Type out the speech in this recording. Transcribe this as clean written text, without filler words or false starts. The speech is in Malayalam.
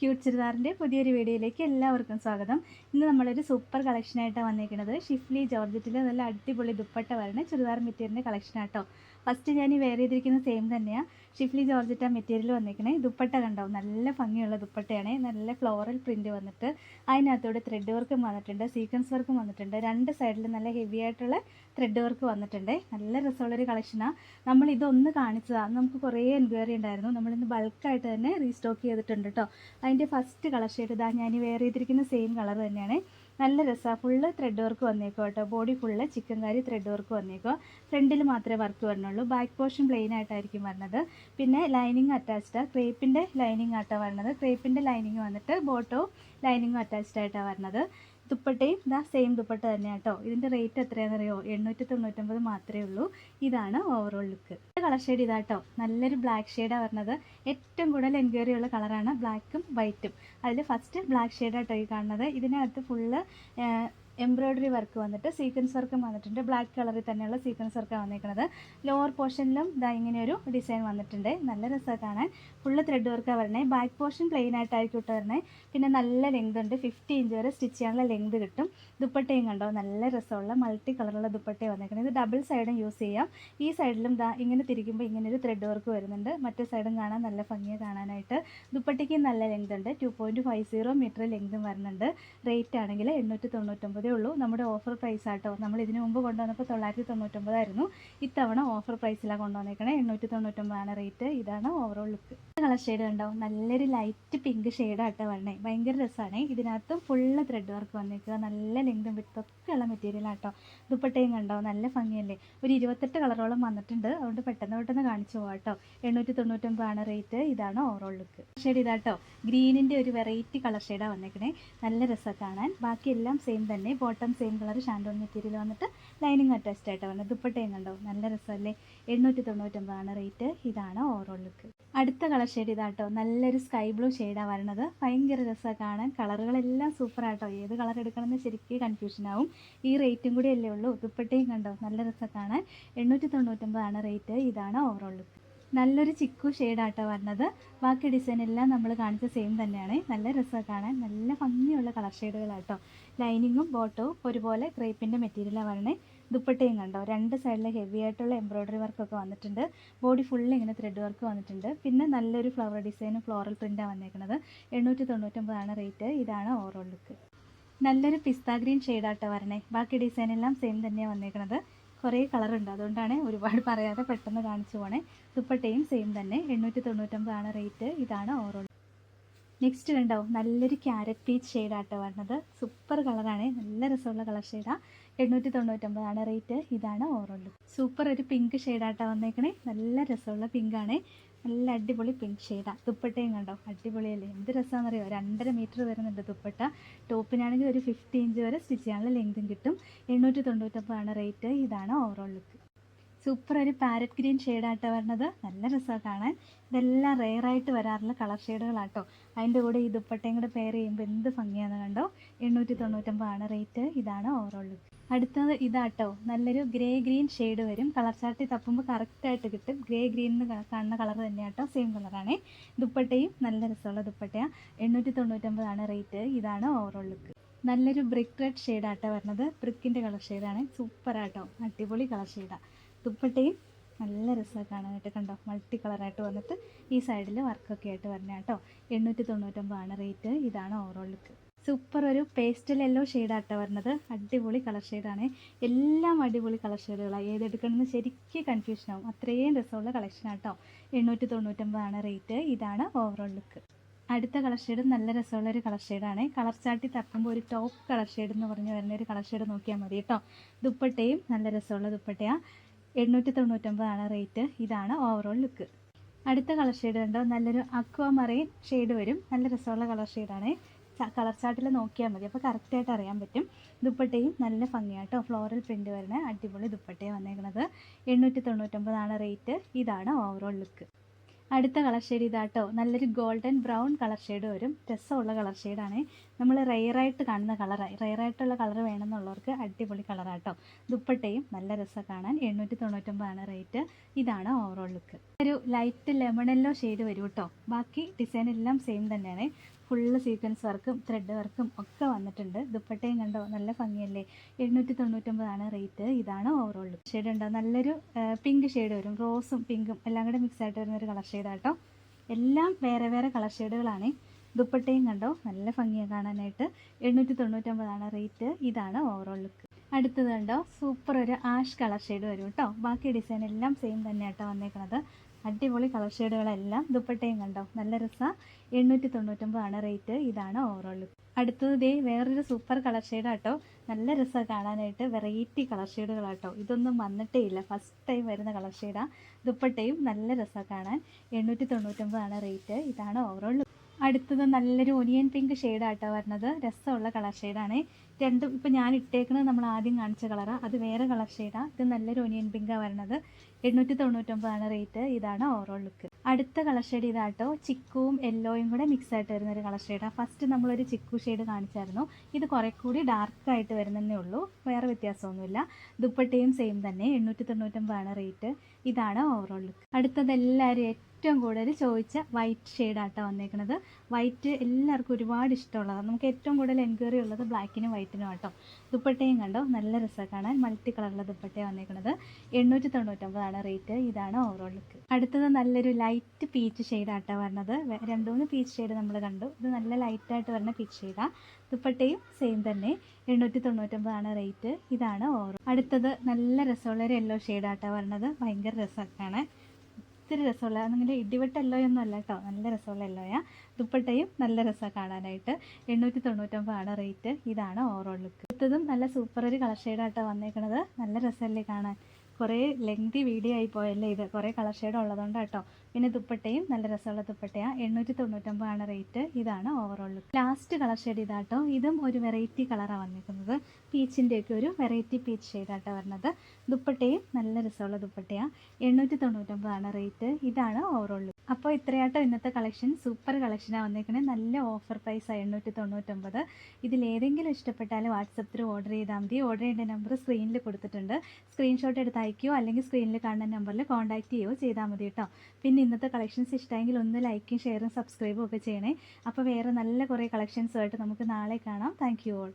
ക്യൂട്ട് ചുരിദാറിൻ്റെ പുതിയൊരു വീഡിയോയിലേക്ക് എല്ലാവർക്കും സ്വാഗതം. ഇന്ന് നമ്മളൊരു സൂപ്പർ കളക്ഷനായിട്ടാണ് വന്നിരിക്കുന്നത്. ഷിഫ്ലി ജോർജറ്റിൽ നല്ല അടിപൊളി ദുപ്പട്ട വരുന്ന ചുരിദാർ മെറ്റീരിയലിൻ്റെ കളക്ഷനാട്ടോ. ഫസ്റ്റ് ഞാൻ ഈ വെയർ ചെയ്തിരിക്കുന്ന സെയിം തന്നെയാണ്. ഷിഫ്ലി ജോർജറ്റ മെറ്റീരിയൽ വന്നിരിക്കണേ. ദുപ്പട്ട കണ്ടോ, നല്ല ഭംഗിയുള്ള ദുപ്പട്ടയാണ്. നല്ല ഫ്ലോറൽ പ്രിൻറ്റ് വന്നിട്ട് അതിനകത്തൂടെ ത്രെഡ് വർക്കും വന്നിട്ടുണ്ട്, സീക്വൻസ് വർക്കും വന്നിട്ടുണ്ട്. രണ്ട് സൈഡിൽ നല്ല ഹെവി ആയിട്ടുള്ള ത്രെഡ് വർക്ക് വന്നിട്ടുണ്ട്. നല്ല രസമുള്ളൊരു കളക്ഷനാണ്. നമ്മൾ ഇതൊന്ന് കാണിച്ചതാണ്, നമുക്ക് കുറേ എൻക്വയറി ഉണ്ടായിരുന്നു. നമ്മളിന്ന് ബൾക്കായിട്ട് തന്നെ റീസ്റ്റോക്ക് ചെയ്തിട്ടുണ്ട് കേട്ടോ. അതിൻ്റെ ഫസ്റ്റ് കളർ ഷെയ്ഡ് ഇതാ, ഞാൻ വെയർ ചെയ്തിരിക്കുന്ന സെയിം കളർ തന്നെയാണ്. നല്ല രസമാണ്. ഫുള്ള് ത്രെഡ് വർക്ക് വന്നേക്കോ കേട്ടോ. Body full chikankari thread work വന്നേക്കോ. ഫ്രണ്ടിൽ മാത്രമേ വർക്ക് വരണുള്ളൂ. ബാക്ക് പോർഷൻ പ്ലെയിൻ ആയിട്ടായിരിക്കും വരുന്നത്. പിന്നെ ലൈനിങ് അറ്റാച്ച്ഡ്, ക്രേപ്പിൻ്റെ ലൈനിങ് ആയിട്ടാണ് വരുന്നത്. ക്രേപ്പിൻ്റെ ലൈനിങ് വന്നിട്ട് ബോട്ടവും ലൈനിങ്ങും അറ്റാച്ച്ഡ് ആയിട്ടാണ് വരുന്നത്. ദുപ്പട്ടയും ഇതാ സെയിം ദുപ്പട്ട തന്നെ കേട്ടോ. ഇതിൻ്റെ റേറ്റ് എത്രയാണെന്നറിയോ? 899 മാത്രമേ ഉള്ളൂ. ഇതാണ് ഓവറോൾ ലുക്ക്. കളർ ഷെയ്ഡ് ഇതാട്ടോ, നല്ലൊരു ബ്ലാക്ക് ഷെയ്ഡാണ് വരുന്നത്. ഏറ്റവും കൂടുതൽ എൻക്വയറി ഉള്ള കളറാണ് ബ്ലാക്കും വൈറ്റും. അതിൽ ഫസ്റ്റ് ബ്ലാക്ക് ഷെയ്ഡാട്ടോ ഈ കാണുന്നത്. ഇതിനകത്ത് ഫുള്ള് എംബ്രോയ്ഡറി വർക്ക് വന്നിട്ട് സീക്വൻസ് വർക്കും വന്നിട്ടുണ്ട്. ബ്ലാക്ക് കളറിൽ തന്നെയുള്ള സീക്വൻസ് വർക്കാണ് വന്നിരിക്കുന്നത്. ലോവർ പോർഷനിലും ഇതാ ഇങ്ങനെയൊരു ഡിസൈൻ വന്നിട്ടുണ്ട്. നല്ല രസമാണ് കാണാൻ. ഫുള്ള് ത്രെഡ് വർക്കാണ് വരണേ. ബാക്ക് പോർഷൻ പ്ലെയിൻ ആയിട്ടായിരിക്കും ഇട്ട് വരണേ. പിന്നെ നല്ല ലെങ്ത് ഉണ്ട്, 50 ഇഞ്ച് വരെ സ്റ്റിച്ച് ചെയ്യാനുള്ള ലെങ്ത് കിട്ടും. ദുപ്പട്ടയും കണ്ടോ, നല്ല രസമുള്ള മൾട്ടി കളറുള്ള ദുപ്പട്ടയും വന്നിരിക്കുന്നത്. ഇത് ഡബിൾ സൈഡും യൂസ് ചെയ്യാം. ഈ സൈഡിലും ദാ ഇങ്ങനെ തിരിക്കുമ്പോൾ ഇങ്ങനൊരു ത്രെഡ് വർക്ക് വരുന്നുണ്ട്. മറ്റേ സൈഡും കാണാൻ നല്ല ഭംഗിയാണ് കാണാനായിട്ട്. ദുപ്പട്ടയ്ക്ക് നല്ല ലെങ്ത് ഉണ്ട്, 2.50 മീറ്റർ ലെങ്തും വരുന്നുണ്ട്. റേറ്റ് ആണെങ്കിൽ 899 ഉള്ളൂ. നമ്മുടെ ഓഫർ പ്രൈസ് ആട്ടോ. നമ്മൾ ഇതിനു മുമ്പ് കൊണ്ടുവന്നപ്പോൾ 999 ആയിരുന്നു. ഇത്തവണ ഓഫർ പ്രൈസിലാണ് കൊണ്ടുവന്നേക്കണേ. 899 ആണ് റേറ്റ്. ഇതാണ് ഓവറോൾ ലുക്ക്. കളർ ഷെയ്ഡ് കണ്ടോ, നല്ലൊരു ലൈറ്റ് പിങ്ക് ഷെയ്ഡാട്ടോ വരണേ. ഭയങ്കര രസമാണ്. ഇതിനകത്ത് ഫുള്ള് ത്രെഡ് വർക്ക് വന്നേക്കുക. നല്ല ലെങ്തും വിട്ടൊക്കെയുള്ള മെറ്റീരിയൽ ആട്ടോ. ദുപ്പട്ടയും കണ്ടോ, നല്ല ഭംഗിയല്ലേ. ഒരു 28 കളറോളം വന്നിട്ടുണ്ട്. അതുകൊണ്ട് പെട്ടെന്ന് കാണിച്ചു പോകാം കേട്ടോ. 899 ആണ് റേറ്റ്. ഇതാണ് ഓവറോൾ ലുക്ക്. ഷെയ്ഡ് ഇതാട്ടോ, ഗ്രീനിൻ്റെ ഒരു വെറൈറ്റി കളർ ഷെയ്ഡാണ് വന്നേക്കണേ. നല്ല രസമാണ് കാണാൻ. ബാക്കിയെല്ലാം സെയിം തന്നെ. ബോട്ടം സെയിം കളർ ഷാൻഡോൺ മെറ്റീരിയൽ വന്നിട്ട് ലൈനിങ് അറ്റാച്ച്ഡ് ആയിട്ട് വന്നത്. ദുപ്പട്ടയും കണ്ടോ, നല്ല രസമല്ലേ. 899 ആണ് റേറ്റ്. ഇതാണ് ഓവറോൾ ലുക്ക്. അടുത്ത കളർ ഷെയ്ഡ് ഇതാട്ടോ, നല്ലൊരു സ്കൈ ബ്ലൂ ഷെയ്ഡാണ് വരുന്നത്. ഭയങ്കര രസമാണ് കാണാൻ. കളറുകളെല്ലാം സൂപ്പറാട്ടോ. ഏത് കളർ എടുക്കണമെന്ന് ശരിക്കും കൺഫ്യൂഷൻ ആവും. ഈ റേറ്റും കൂടി അല്ലേ ഉള്ളൂ. ദുപ്പട്ടയും കണ്ടോ, നല്ല രസമാണ് കാണാൻ. 899 ആണ് റേറ്റ്. ഇതാണ് ഓവറോൾ ലുക്ക്. നല്ലൊരു ചിക്കു ഷെയ്ഡാട്ടോ വരുന്നത്. ബാക്കി ഡിസൈൻ എല്ലാം നമ്മൾ കാണിച്ച സെയിം തന്നെയാണ്. നല്ല രസമാണ് കാണാൻ. നല്ല ഭംഗിയുള്ള കളർ ഷെയ്ഡുകളാട്ടോ. ലൈനിങ്ങും ബോട്ടവും ഒരുപോലെ ക്രേപ്പിൻ്റെ മെറ്റീരിയലാണ് വരണേ. ദുപ്പട്ടയും കണ്ടോ, രണ്ട് സൈഡിൽ ഹെവി ആയിട്ടുള്ള എംബ്രോയ്ഡറി വർക്കൊക്കെ വന്നിട്ടുണ്ട്. ബോഡി ഫുള്ള് ഇങ്ങനെ ത്രെഡ് വർക്ക് വന്നിട്ടുണ്ട്. പിന്നെ നല്ലൊരു ഫ്ലവർ ഡിസൈനും ഫ്ലോറൽ പ്രിൻ്റാണ് വന്നേക്കുന്നത്. 899 ആണ് റേറ്റ്. ഇതാണ് ഓവറോൾ ലുക്ക്. നല്ലൊരു പിസ്ത ഗ്രീൻ ഷെയ്ഡാട്ടോ വരണേ. ബാക്കി ഡിസൈൻ എല്ലാം സെയിം തന്നെയാണ് വന്നേക്കുന്നത്. കുറേ കളറുണ്ട്, അതുകൊണ്ടാണ് ഒരുപാട് പറയാതെ പെട്ടെന്ന് കാണിച്ചു പോണേ. ദുപ്പട്ടയും സെയിം തന്നെ. 899 ആണ് റേറ്റ്. ഇതാണ് ഓവറോൾ. നെക്സ്റ്റ് കണ്ടോ, നല്ലൊരു ക്യാരറ്റ് പീച്ച് ഷെയ്ഡാട്ടോ വരുന്നത്. സൂപ്പർ കളറാണ്, നല്ല രസമുള്ള കളർ ഷെയ്ഡാണ്. 899 ആണ് റേറ്റ്. ഇതാണ് ഓവറോൾ. സൂപ്പർ ഒരു പിങ്ക് ഷെയ്ഡാട്ടോ വന്നേക്കണേ. നല്ല രസമുള്ള പിങ്കാണ്. നല്ല അടിപൊളി പിങ്ക് ഷെയ്ഡാണ്. ദുപ്പട്ടയും കണ്ടോ, അടിപൊളിയല്ലേ. എന്ത് രസമാണെന്നറിയോ, 2.5 മീറ്റർ വരുന്നുണ്ട് ദുപ്പട്ട. ടോപ്പിനാണെങ്കിൽ ഒരു 50 ഇഞ്ച് വരെ സ്റ്റിച്ച് ചെയ്യാനുള്ള ലെങ്തും കിട്ടും. 899 ആണ് റേറ്റ്. ഇതാണ് ഓവറോൾ ലുക്ക്. സൂപ്പർ ഒരു പാരറ്റ് ഗ്രീൻ ഷെയ്ഡാട്ടോ വരുന്നത്. നല്ല രസമാണ് കാണാൻ. ഇതെല്ലാം റെയറായിട്ട് വരാറുള്ള കളർ ഷെയ്ഡുകളാട്ടോ. അതിൻ്റെ കൂടെ ഈ ദുപ്പട്ടയും കൂടെ പെയർ ചെയ്യുമ്പോൾ എന്ത് ഭംഗിയാണെന്ന് കണ്ടോ. 899 ആണ് റേറ്റ്. ഇതാണ് ഓവറോൾ ലുക്ക്. അടുത്തത് ഇതാട്ടോ, നല്ലൊരു ഗ്രേ ഗ്രീൻ ഷെയ്ഡ് വരും. കളർ ചാർട്ടിൽ തപ്പുമ്പോൾ കറക്റ്റായിട്ട് കിട്ടും. ഗ്രേ ഗ്രീൻ എന്ന് കാണുന്ന കളർ തന്നെയാട്ടോ, സെയിം കളറാണ്. ദുപ്പട്ടയും നല്ല രസമുള്ള ദുപ്പട്ടയാണ്. 899 ആണ് റേറ്റ്. ഇതാണ് ഓവറോൾ ലുക്ക്. നല്ലൊരു ബ്രിക്ക് റെഡ് ഷെയ്ഡാട്ടോ വരുന്നത്. ബ്രിക്കിൻ്റെ കളർ ഷെയ്ഡാണ്. സൂപ്പറാട്ടോ, അടിപൊളി കളർ ഷെയ്ഡാണ്. ദുപ്പട്ടയും നല്ല രസമാണ് കാണാനായിട്ട്. കണ്ടോ, മൾട്ടി കളറായിട്ട് വന്നിട്ട് ഈ സൈഡിൽ വർക്കൊക്കെ ആയിട്ട് വരണ കേട്ടോ. 899 ആണ് റേറ്റ്. ഇതാണ് ഓവറോൾ ലുക്ക്. സൂപ്പർ ഒരു പേസ്റ്റൽ യെല്ലോ ഷെയ്ഡാട്ടോ വരുന്നത്. അടിപൊളി കളർ ഷെയ്ഡാണ്. എല്ലാം അടിപൊളി കളർ ഷെയ്ഡുകളാണ്. ഏതെടുക്കണമെന്ന് ശരിക്കും കൺഫ്യൂഷൻ ആവും. അത്രയും രസമുള്ള കളക്ഷനാട്ടോ. 899 ആണ് റേറ്റ്. ഇതാണ് ഓവറോൾ ലുക്ക്. അടുത്ത കളർ ഷെയ്ഡ് നല്ല രസമുള്ളൊരു കളർ ഷെയ്ഡാണ്. കളർ ചാർട്ടിൽ തപ്പുമ്പോൾ ഒരു ടോപ്പ് കളർ ഷെയ്ഡ് എന്ന് പറഞ്ഞ് വരുന്ന ഒരു കളർ ഷെയ്ഡ് നോക്കിയാൽ മതി കേട്ടോ. ദുപ്പട്ടയും നല്ല രസമുള്ള ദുപ്പട്ടയാണ്. 899 ആണ് റേറ്റ്. ഇതാണ് ഓവറോൾ ലുക്ക്. അടുത്ത കളർ ഷെയ്ഡ് കണ്ടോ, നല്ലൊരു അക്വാ മറൈൻ ഷെയ്ഡ് വരും. നല്ല രസമുള്ള കളർ ഷെയ്ഡാണ്. കളർ ചാർട്ടിൽ നോക്കിയാൽ മതി, അപ്പോൾ കറക്റ്റായിട്ട് അറിയാൻ പറ്റും. ദുപ്പട്ടയും നല്ല ഭംഗിയാട്ടോ. ഫ്ലോറൽ പ്രിൻ്റ് വരുന്ന അടിപൊളി ദുപ്പട്ടയാണ് വന്നേക്കുന്നത്. 899 ആണ് റേറ്റ്. ഇതാണ് ഓവറോൾ ലുക്ക്. അടുത്ത കളർ ഷെയ്ഡ് ഇതാട്ടോ, നല്ലൊരു ഗോൾഡൻ ബ്രൗൺ കളർ ഷെയ്ഡ് വരും. രസമുള്ള കളർ ഷെയ്ഡാണ്. നമ്മൾ റെയറായിട്ട് കാണുന്ന കളറായി. റെയറായിട്ടുള്ള കളർ വേണമെന്നുള്ളവർക്ക് അടിപൊളി കളറാട്ടോ. ദുപ്പട്ടയും നല്ല രസമാണ് കാണാൻ. 899 ആണ് റേറ്റ്. ഇതാണ് ഓവറോൾ ലുക്ക്. ഒരു ലൈറ്റ് ലെമൺ യെല്ലോ ഷെയ്ഡ് വരും കേട്ടോ. ബാക്കി ഡിസൈൻ എല്ലാം സെയിം തന്നെയാണ്. ഫുള്ള് സീക്വൻസ് വർക്കും ത്രെഡ് വർക്കും ഒക്കെ വന്നിട്ടുണ്ട്. ദുപ്പട്ടയും കണ്ടോ നല്ല ഭംഗിയല്ലേ. 899 റേറ്റ്. ഇതാണ് ഓവറോൾ ലുക്ക്. ഷെയ്ഡ് ഉണ്ടോ നല്ലൊരു പിങ്ക് ഷെയ്ഡ് വരും. റോസും പിങ്കും എല്ലാം കൂടെ മിക്സ് ആയിട്ട് വരുന്നൊരു കളർ ഷെയ്ഡാട്ടോ. എല്ലാം വേറെ വേറെ കളർ ഷെയ്ഡുകളാണ്. ദുപ്പട്ടയും കണ്ടോ നല്ല ഭംഗിയാണ് കാണാനായിട്ട്. 899 റേറ്റ്. ഇതാണ് ഓവറോൾ ലുക്ക്. അടുത്തത് കണ്ടോ സൂപ്പർ ഒരു ആഷ് കളർ ഷെയ്ഡ് വരും കേട്ടോ. ബാക്കി ഡിസൈൻ എല്ലാം സെയിം തന്നെ കേട്ടോ വന്നേക്കുന്നത്. അടിപൊളി കളർ ഷെയ്ഡുകളെല്ലാം. ദുപ്പട്ടയും കണ്ടോ നല്ല രസമാണ്. 899 റേറ്റ്. ഇതാണ് ഓവറോൾ ലുക്ക്. അടുത്തത് ദേ വേറൊരു സൂപ്പർ കളർ ഷെയ്ഡാട്ടോ. നല്ല രസമാണ് കാണാനായിട്ട്. വെറൈറ്റി കളർ ഷെയ്ഡുകളാട്ടോ. ഇതൊന്നും വന്നിട്ടേ ഇല്ല, ഫസ്റ്റ് ടൈം വരുന്ന കളർ ഷെയ്ഡാണ്. ദുപ്പട്ടയും നല്ല രസമാണ് കാണാൻ. 899 റേറ്റ്. ഇതാണ് ഓവറോൾ ലുക്ക്. അടുത്തത് നല്ലൊരു ഒനിയൻ പിങ്ക് ഷെയ്ഡാട്ടോ വരുന്നത്. രസമുള്ള കളർ ഷെയ്ഡാണ്. രണ്ടും ഇപ്പം ഞാൻ ഇട്ടേക്കുന്നത് നമ്മൾ ആദ്യം കാണിച്ച കളറാണ്, അത് വേറെ കളർ ഷെയ്ഡാണ്. ഇത് നല്ലൊരു ഒനിയൻ പിങ്കാണ് വരുന്നത്. 899 റേറ്റ്. ഇതാണ് ഓവറോൾ ലുക്ക്. അടുത്ത കളർ ഷെയ്ഡ് ഇതാട്ടോ. ചിക്കുവും യെല്ലോയും കൂടെ മിക്സ് ആയിട്ട് വരുന്നൊരു കളർ ഷെയ്ഡാണ്. ഫസ്റ്റ് നമ്മളൊരു ചിക്കു ഷെയ്ഡ് കാണിച്ചായിരുന്നു. ഇത് കുറേ കൂടി ഡാർക്കായിട്ട് വരുന്നതേ ഉള്ളൂ, വേറെ വ്യത്യാസമൊന്നുമില്ല. ദുപ്പട്ടയും സെയിം തന്നെ. 899 റേറ്റ്. ഇതാണ് ഓവറോൾ ലുക്ക്. അടുത്തത് എല്ലാവരും ഏറ്റവും കൂടുതൽ ചോദിച്ച വൈറ്റ് ഷെയ്ഡാട്ടോ വന്നേക്കുന്നത്. വൈറ്റ് എല്ലാവർക്കും ഒരുപാട് ഇഷ്ടമുള്ളതാണ്. നമുക്ക് ഏറ്റവും കൂടുതൽ എൻക്വയറി ഉള്ളത് ബ്ലാക്കിനും വൈറ്റിനും ആട്ടോ. ദുപ്പട്ടയും കണ്ടോ നല്ല രസമാണ് കാണാൻ. മൾട്ടി കളറിലെ ദുപ്പട്ടയാണ് വന്നേക്കുന്നത്. 899 റേറ്റ്. ഇതാണ് ഓവറോൾ ലുക്ക്. അടുത്തത് നല്ലൊരു ലൈറ്റ് പീച്ച് ഷെയ്ഡാട്ടോ വരുന്നത്. 2-3 പീച്ച് ഷെയ്ഡ് നമ്മൾ കണ്ടു. ഇത് നല്ല ലൈറ്റായിട്ട് വരുന്ന പീച്ച് ഷെയ്ഡാണ്. ദുപ്പട്ടയും സെയിം തന്നെ. 899 റേറ്റ്. ഇതാണ് ഓവറോൾ. അടുത്തത് നല്ല രസമുള്ളൊരു യെല്ലോ ഷെയ്ഡാട്ടോ വരുന്നത്. ഭയങ്കര രസമാണ് കാണാൻ. ഒത്തിരി രസമുള്ള അങ്ങനെ ഇടിവെട്ട യെല്ലോയൊന്നും അല്ല കേട്ടോ, നല്ല രസമുള്ള യെല്ലോയാ. ദുപ്പട്ടയും നല്ല രസമാണ് കാണാനായിട്ട്. 899 റേറ്റ്. ഇതാണ് ഓവറോൾ ലുക്ക്. അടുത്തതും നല്ല സൂപ്പർ ഒരു കളർ ഷെയ്ഡാട്ടോ വന്നേക്കുന്നത്. നല്ല രസമല്ലേ കാണാൻ. കുറേ ലെങ്തി വീഡിയോ ആയി പോയല്ലേ ഇത്, കുറേ കളർ ഷെയ്ഡ് ഉള്ളതുകൊണ്ട് കേട്ടോ. പിന്നെ ദുപ്പട്ടയും നല്ല രസമുള്ള ദുപ്പട്ടയാണ്. 899 റേറ്റ്. ഇതാണ് overall look. Last colour shade ഇതാട്ടോ. ഇതും ഒരു വെറൈറ്റി കളറാണ് വന്നിരിക്കുന്നത്. പീച്ചിൻ്റെയൊക്കെ ഒരു വെറൈറ്റി പീച്ച് ഷെയ്ഡാട്ടോ വരുന്നത്. ദുപ്പട്ടയും നല്ല രസമുള്ള ദുപ്പട്ടയാണ്. 899 റേറ്റ്. ഇതാണ് ഓവറോൾ ലുക്ക്. അപ്പോൾ ഇത്രയാട്ടോ ഇന്നത്തെ കളക്ഷൻ. സൂപ്പർ കളക്ഷനാണ് വന്നേക്കണേ. നല്ല ഓഫർ പ്രൈസാണ് 899. ഇതിലേതെങ്കിലും ഇഷ്ടപ്പെട്ടാൽ വാട്സപ്പ് ത്രൂ ഓർഡർ ചെയ്താൽ മതി. ഓർഡർ ചെയ്യേണ്ട നമ്പർ സ്ക്രീനിൽ കൊടുത്തിട്ടുണ്ട്. സ്ക്രീൻഷോട്ട് എടുത്ത് അയക്കുകയോ അല്ലെങ്കിൽ സ്ക്രീനിൽ കാണുന്ന നമ്പറിൽ കോൺടാക്റ്റ് ചെയ്യുകയോ ചെയ്താൽ മതി കേട്ടോ. പിന്നെ ഇന്നത്തെ കളക്ഷൻസ് ഇഷ്ടമെങ്കിൽ ഒന്ന് ലൈക്കും ഷെയറും സബ്സ്ക്രൈബും ഒക്കെ ചെയ്യണേ. അപ്പോൾ വേറെ നല്ല കുറേ കളക്ഷൻസുമായിട്ട് നമുക്ക് നാളെ കാണാം. Thank you all.